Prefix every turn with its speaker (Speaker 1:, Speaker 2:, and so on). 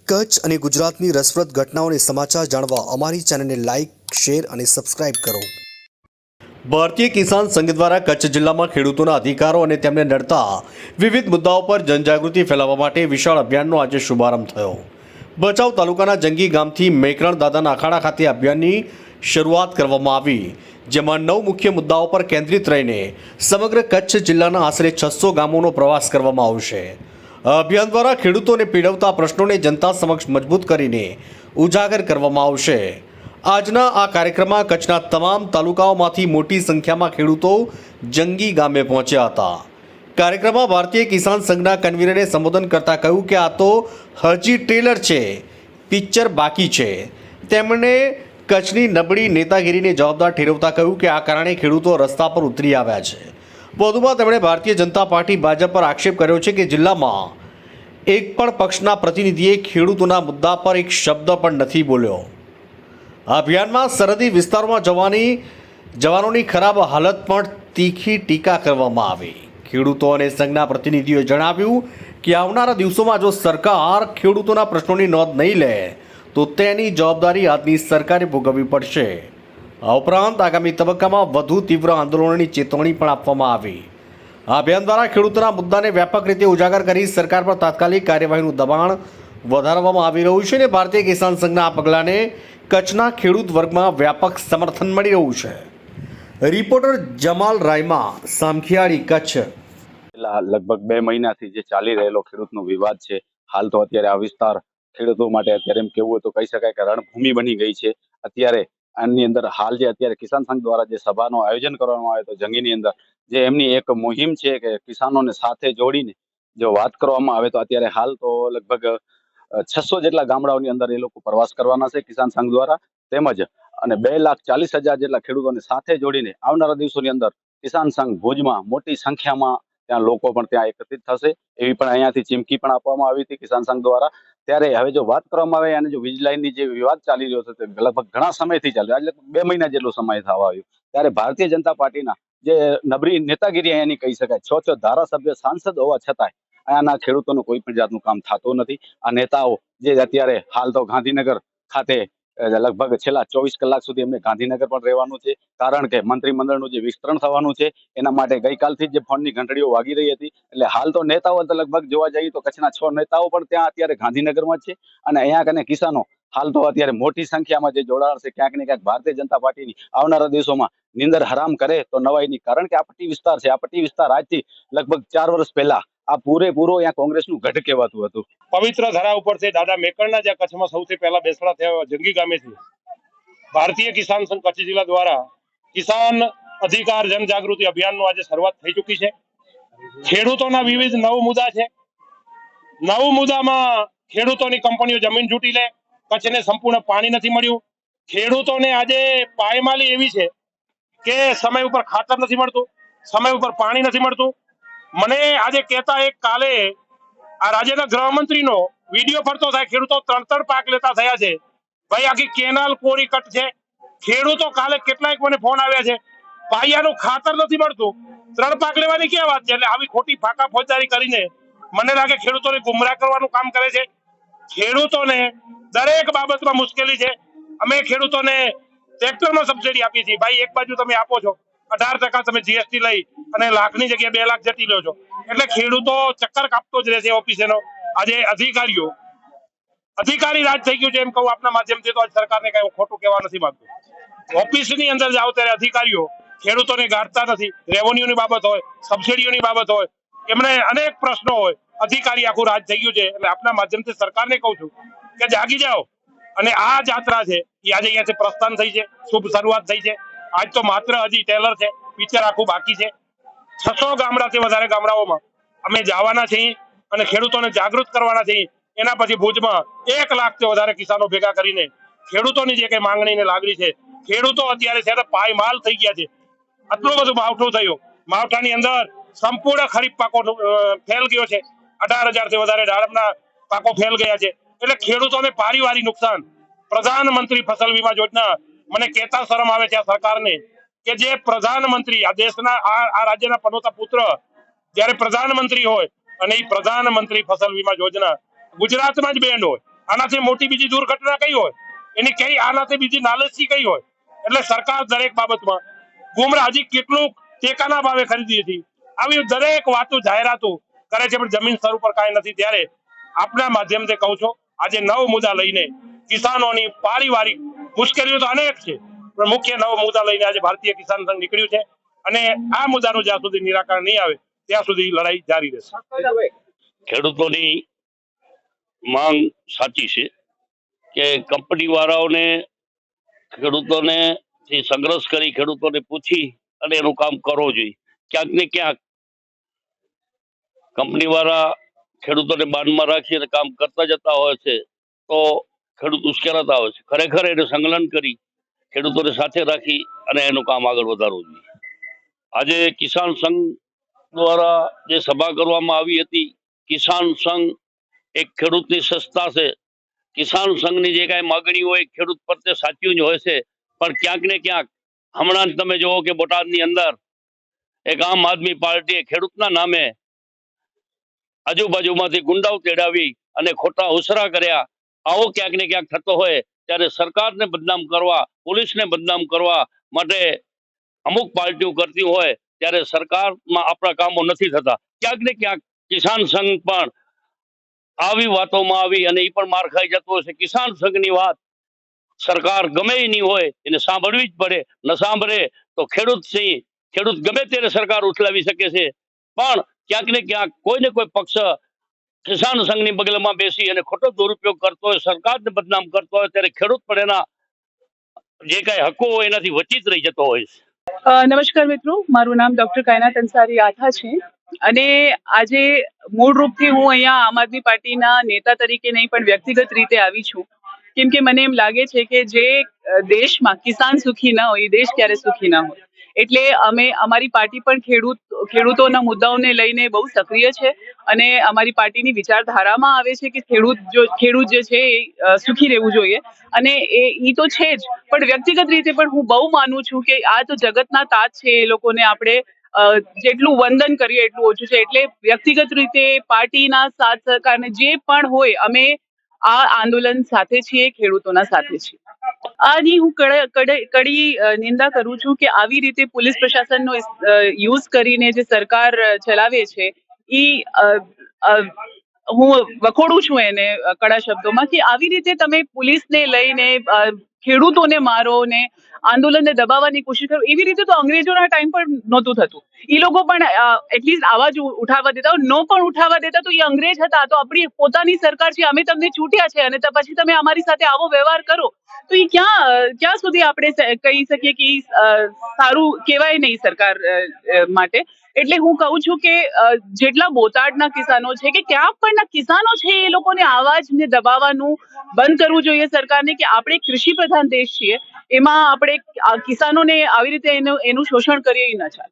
Speaker 1: કચ્છ અને ગુજરાતની રસપ્રદ ઘટનાઓને સમાચાર જાણવા અમારી ચેનલને લાઇક, શેર અને સબસ્ક્રાઇબ કરો। ભારતીય કિસાન સંઘ દ્વારા કચ્છ જિલ્લામાં ખેડૂતોના અધિકારો અને તેમને નડતા વિવિધ મુદ્દાઓ પર જનજાગૃતિ ફેલાવવા માટે વિશાળ અભિયાનનો આજે શુભારંભ થયો। ભચાઉ તાલુકાના જંગી ગામથી મેકરણ દાદાના અખાડા ખાતે અભિયાનની શરૂઆત કરવામાં આવી, જેમાં 9 મુખ્ય મુદ્દાઓ પર કેન્દ્રિત રહીને સમગ્ર કચ્છ જિલ્લાના આશરે 600 ગામોનો પ્રવાસ કરવામાં આવશે। અભિયાન દ્વારા ખેડૂતોને પીડવતા પ્રશ્નોને જનતા સમક્ષ મજબૂત કરીને ઉજાગર કરવામાં આવશે। આજના આ કાર્યક્રમમાં કચ્છના તમામ તાલુકાઓમાંથી મોટી સંખ્યામાં ખેડૂતો જંગી ગામે પહોંચ્યા હતા। કાર્યક્રમમાં ભારતીય કિસાન સંઘના કન્વીનરે સંબોધન કરતા કહ્યું કે આ તો હજી ટ્રેલર છે, પિક્ચર બાકી છે। તેમણે કચ્છની નબળી નેતાગીરીને જવાબદાર ઠેરવતા કહ્યું કે આ કારણે ખેડૂતો રસ્તા પર ઉતરી આવ્યા છે। વધુમાં તેમણે ભારતીય જનતા પાર્ટી ભાજપ પર આક્ષેપ કર્યો છે કે જિલ્લામાં એક પણ પક્ષના પ્રતિનિધિએ ખેડૂતોના મુદ્દા પર એક શબ્દ પણ નથી બોલ્યો। અભિયાનમાં સરહદી વિસ્તારોમાં જવાનોની ખરાબ હાલત પણ તીખી ટીકા કરવામાં આવી। ખેડૂતો અને સંઘના પ્રતિનિધિઓએ જણાવ્યું કે આવનારા દિવસોમાં જો સરકાર ખેડૂતોના પ્રશ્નોની નોંધ નહીં લે તો તેની જવાબદારી આજની સરકારે ભોગવવી પડશે। આ ઉપરાંત આગામી તબક્કામાં વધુ તીવ્ર આંદોલનોની ચેતવણી પણ આપવામાં આવી। આ અભિયાન દ્વારા ખેડૂતોના મુદ્દાને વ્યાપક રીતે ઉજાગર કરી સરકાર પર તાત્કાલિક કાર્યવાહીનું દબાણ વધારવામાં આવી રહ્યું છે અને ભારતીય કિસાન સંઘના આ પગલાંને કચ્છના ખેડૂત વર્ગમાં વ્યાપક સમર્થન મળી રહ્યું છે। રિપોર્ટર જમાલ રાયમા, સામખિયાળી, કચ્છ।
Speaker 2: લગભગ 2 મહિનાથી જે ચાલી રહેલો ખેડૂતનો વિવાદ છે, હાલ તો અત્યારે આ વિસ્તાર ખેડૂતો માટે અત્યારે એમ કેવું તો કહી શકાય કે રણભૂમિ બની ગઈ છે। અત્યારે આની અંદર હાલ જે અત્યારે કિસાન સંઘ દ્વારા જે સભાનું આયોજન કરવામાં આવે તો જંગીની અંદર જે એમની એક મુહિમ છે કે કિસાનોને સાથે જોડીને જો વાત કરવામાં આવે તો અત્યારે હાલ તો લગભગ 600 જેટલા ગામડાઓની અંદર એ લોકો પ્રવાસ કરવાના છે કિસાન સંઘ દ્વારા, તેમજ અને 2,40,000 જેટલા ખેડૂતોને સાથે જોડીને આવનારા દિવસોની અંદર કિસાન સંઘ ભુજમાં મોટી સંખ્યામાં ત્યાં લોકો પણ ત્યાં એકત્રિત થશે એવી પણ અહીંયાથી ચીમકી પણ આપવામાં આવી હતી કિસાન સંઘ દ્વારા। ત્યારે હવે જો વાત કરવામાં આવે અને જો વીજ લાઈનની જે વિવાદ ચાલી રહ્યો છે તે લગભગ ઘણા સમયથી ચાલ્યો, એટલે 2 મહિના જેટલો સમય થવા આવ્યો, ત્યારે ભારતીય જનતા પાર્ટીના જે નબળી નેતાગીરી અહીંયાની કહી શકાય, 6 ધારાસભ્ય સાંસદ હોવા છતાંય અહીંયાના ખેડૂતોનું કોઈ પણ જાતનું કામ થતું નથી। આ નેતાઓ જે અત્યારે હાલ તો ગાંધીનગર ખાતે લગભગ છેલ્લા 24 કલાક સુધી એમને ગાંધીનગર પણ રહેવાનું છે, કારણ કે મંત્રીમંડળનું જે વિસ્તરણ થવાનું છે એના માટે ગઈકાલથી જ જે ફોનની ઘંટડીઓ વાગી રહી હતી। એટલે હાલ તો નેતાઓ તો લગભગ જોવા જઈએ તો કચ્છના 6 નેતાઓ પણ ત્યાં અત્યારે ગાંધીનગરમાં છે અને અહીંયા કને કિસાનો હાલ તો અત્યારે મોટી સંખ્યામાં જે જોડાણ છે ક્યાંક ને ક્યાંક ભારતીય જનતા પાર્ટીની આવનારા દિવસોમાં નિંદર હરામ કરે તો નવાઈની, કારણ કે આ પટ્ટી વિસ્તાર છે। આ પટ્ટી વિસ્તાર આજથી લગભગ 4 વર્ષ પહેલા આ પૂરેપૂરો અહીંયા કોંગ્રેસનું ગઢ કહેવાતું હતું।
Speaker 3: પવિત્ર ધરા ઉપર છે દાદા મેકરણના જ્યાં કચ્છમાં સૌથી પહેલા બેસણા થયા જંગી ગામેથી ભારતીય કિસાન સંઘ કચ્છ જિલ્લા દ્વારા કિસાન અધિકાર જનજાગૃતિ અભિયાનનો આજે શરૂઆત થઈ ચૂકી છે। ખેડૂતોના વિવિધ 9 મુદ્દા છે। 9 મુદ્દામાં ખેડૂતોની કંપનીઓ જમીન ઝૂંટી લે, કચ્છને સંપૂર્ણ પાણી નથી મળ્યું, ખેડૂતોને આજે પાયમાલી એવી છે કે સમય ઉપર ખાતર નથી મળતું, સમય ઉપર પાણી નથી મળતું। મને આજે કહેતા એક કાલે આ રાજ્યના ગૃહમંત્રીનો વિડીયો ફરતો થાય, ખેડૂતો 3 પાક લેતા થયા છે, ભાઈ આખી કેનાલ કોરી કટ છે। ખેડૂતો કાલે કેટલાક મને ફોન આવ્યા છે, પાયાનું ખાતર નથી મળતું, 3 પાક લેવાની ક્યાં વાત છે? એટલે આવી ખોટી ફાકા ફોજદારી કરીને મને લાગે ખેડૂતોને ગુમરાહ કરવાનું કામ કરે છે। ખેડૂતોને દરેક બાબતમાં મુશ્કેલી છે। અમે ખેડૂતોને ટ્રેક્ટરમાં સબસિડી આપીએ છીએ, ભાઈ એક બાજુ તમે આપો છો 18% તમે જીએસટી લઈ અને લાખની જગ્યાએ 2 લાખ જતી લો છો, એટલે ખેડૂતો ચક્કર કાપતો જ રહેશે ઓફિસેનો। આજે અધિકારી રાજ થઈ ગયું છે એમ કહું આપના માધ્યમથી, તો સરકારને કઈ ખોટું કહેવા નથી માંગતું। ઓફિસની અંદર જાઓ ત્યારે અધિકારીઓ ખેડૂતોને ગાંઠતા નથી, રેવન્યુની બાબત હોય, સબસિડીઓની બાબત હોય, એમને અનેક પ્રશ્નો હોય, અધિકારી આખું રાજ થઈ ગયું છે। એટલે આપના માધ્યમથી સરકારને કહું છું કે જાગી જાઓ અને આ જાત્રા છે એ આજે અહીંયાથી પ્રસ્થાન થઈ છે, શુભ શરૂઆત થઈ છે। આજ તો માત્ર હજી ટેલર છે, પિક્ચર આખું બાકી છે। 600 ગામડાથી વધારે ગામડાઓમાં અમે જવાના છીએ અને ખેડૂતોને જાગૃત કરવાના છીએ। એના પછી ભુજમાં 1 લાખથી વધારે કિસાનો ભેગા કરીને ખેડૂતોની જે કઈ માંગણી ને લાગણી છે, ખેડૂતો અત્યારે છે પાયમાલ થઈ ગયા છે। આટલું બધું માવઠું થયું, માવઠાની અંદર સંપૂર્ણ ખરીફ પાકો ફેલ ગયો છે, 18,000 થી વધારે દાડમના પાકો ફેલ ગયા છે। એટલે ખેડૂતોને પારિવારિક નુકસાન। પ્રધાનમંત્રી ફસલ વીમા યોજના, મને કહેતા શરમ આવે છે આ સરકારને કે જે પ્રધાનમંત્રી આ દેશના આ રાજ્યના પનોતા પુત્ર જ્યારે પ્રધાનમંત્રી હોય અને એ પ્રધાનમંત્રી ફસલ વીમા યોજના ગુજરાતમાં જ બેન્ડ હોય, આનાથી મોટી બીજી દુર્ઘટના કઈ હોય, એની કઈ આનાથી બીજી નાલચી કઈ હોય? એટલે સરકાર દરેક બાબતમાં ગુમરાહ, હજી કેટલું ટેકાના ભાવે ખરીદી હતી, આવી દરેક વાતો જાહેરાતો કરે છે, પણ જમીન સ્તર ઉપર કાંઈ નથી. ત્યારે આપના માધ્યમથી કહું છું, આજે નવ મુદ્દા લઈને કિસાનોની પારિવારિક મુશ્કેલીઓ તો અનેક છે, પણ મુખ્ય નવ મુદ્દા લઈને આજે ભારતીય કિસાન સંઘ નીકળ્યું છે, અને આ મુદ્દાનું જ્યાં સુધી નિરાકરણ નહીં આવે ત્યાં સુધી લડાઈ જારી રહેશે.
Speaker 4: ખેડૂતોની માંગ સાચી છે કે કંપની વાળાઓને ખેડૂતોને સંઘર્ષ કરી ખેડૂતોને પૂછી અને એનું કામ કરવું જોઈએ. ક્યાંક ને ક્યાંક કંપની વાળા ખેડૂતોને બાનમાં રાખી અને કામ કરતા જતા હોય છે તો ખેડૂત ઉશ્કેરાતા હોય છે. ખરેખર એને સંકલન કરી ખેડૂતોને સાથે રાખી અને એનું કામ આગળ વધારવું જોઈએ. આજે કિસાન સંઘ દ્વારા જે સભા કરવામાં આવી હતી, કિસાન સંઘ એક ખેડૂતની સંસ્થા છે. કિસાન સંઘની જે કાંઈ માગણી હોય ખેડૂત પ્રત્યે સાચી જ હોય છે, પણ ક્યાંક ને ક્યાંક હમણાં જ તમે જુઓ કે બોટાદની અંદર એક આમ આદમી પાર્ટીએ ખેડૂતના નામે આજુબાજુમાંથી ગુંડાઓ તેડાવી અને ખોટા ઉસરા કર્યા. આવો ક્યાંક ને ક્યાંક થતો હોય ત્યારે સરકારને બદનામ કરવા, પોલીસને બદનામ કરવા માટે અમુક પાર્ટીઓ કરતી હોય ત્યારે સરકારમાં આપણા કામો નથી થતા. ક્યાંક ને ક્યાંક કિસાન સંઘ પણ આવી વાતોમાં આવી અને એ પણ માર ખાઈ જતો હશે. કિસાન સંઘની વાત સરકાર ગમે એ નહીં હોય એને સાંભળવી જ પડે. ન સાંભળે તો ખેડૂત ગમે ત્યારે સરકાર ઉઠલાવી શકે છે, પણ ક્યાંક ને ક્યાંક કોઈ ને કોઈ પક્ષ કિસાન સંઘની બગલમાં બેસી અને ખોટો દુરુપયોગ કરતો હોય, સરકારને બદનામ કરતો હોય ત્યારે ખેડૂત પણ એના જે કઈ હકો હોય એનાથી વંચિત રહી જતો હોય છે.
Speaker 5: નમસ્કાર મિત્રો, મારું નામ ડોક્ટર કાયનાત અંસારી આથા છે અને આજે મૂળ રૂપથી હું અહીંયા આમ આદમી પાર્ટીના નેતા તરીકે નહીં પણ વ્યક્તિગત રીતે આવી છું, કેમ કે મને એમ લાગે છે કે જે દેશમાં કિસાન સુખી ના હોય એ દેશ ક્યારે સુખી ના હોય. એટલે અમે અમારી પાર્ટી પણ ખેડૂતોના મુદ્દાઓને લઈને બહુ સક્રિય છે અને અમારી પાર્ટીની વિચારધારામાં આવે છે કે ખેડૂત જે છે એ સુખી રહેવું જોઈએ અને એ તો છે જ, પણ વ્યક્તિગત રીતે પણ હું બહુ માનું છું કે આ તો જગતના તાજ છે, એ લોકોને આપણે જેટલું વંદન કરીએ એટલું ઓછું છે. એટલે વ્યક્તિગત રીતે પાર્ટીના સાથ સહકારને જે પણ હોય અમે આ આંદોલન સાથે છીએ, ખેડૂતોના સાથે છીએ. આની હું કડી નિંદા કરું છું કે આવી રીતે પોલીસ પ્રશાસનનો યુઝ કરીને જે સરકાર ચલાવે છે એ હું વખોડું છું એને કડા શબ્દોમાં કે આવી રીતે તમે પોલીસને લઈને ખેડૂતોને મારો ને આંદોલનને દબાવવાની કોશિશ કરો. એવી રીતે તો અંગ્રેજોના ટાઈમ પર નહોતું થતું. એ લોકો પણ એટલીસ્ટ આવાજ ઉઠાવવા દેતા, નો પણ ઉઠાવવા દેતા તો એ અંગ્રેજ હતા. તો આપણી પોતાની સરકાર છે, અમે તમને ચૂંટ્યા છે અને પછી તમે અમારી સાથે આવો વ્યવહાર કરો તો એ ક્યાં સુધી આપણે કહી શકીએ કે સારું કહેવાય નહીં સરકાર માટે. એટલે હું કહું છું કે જેટલા બોટાદના કિસાનો છે કે ક્યાં પણના કિસાનો છે એ લોકોને આવાજને દબાવવાનું બંધ કરવું જોઈએ સરકારને કે આપણે કૃષિ પ્રધાન દેશ છીએ, એમાં આપણે કિસાનોને આવી રીતે એનું શોષણ કરીએ ન ચાલે.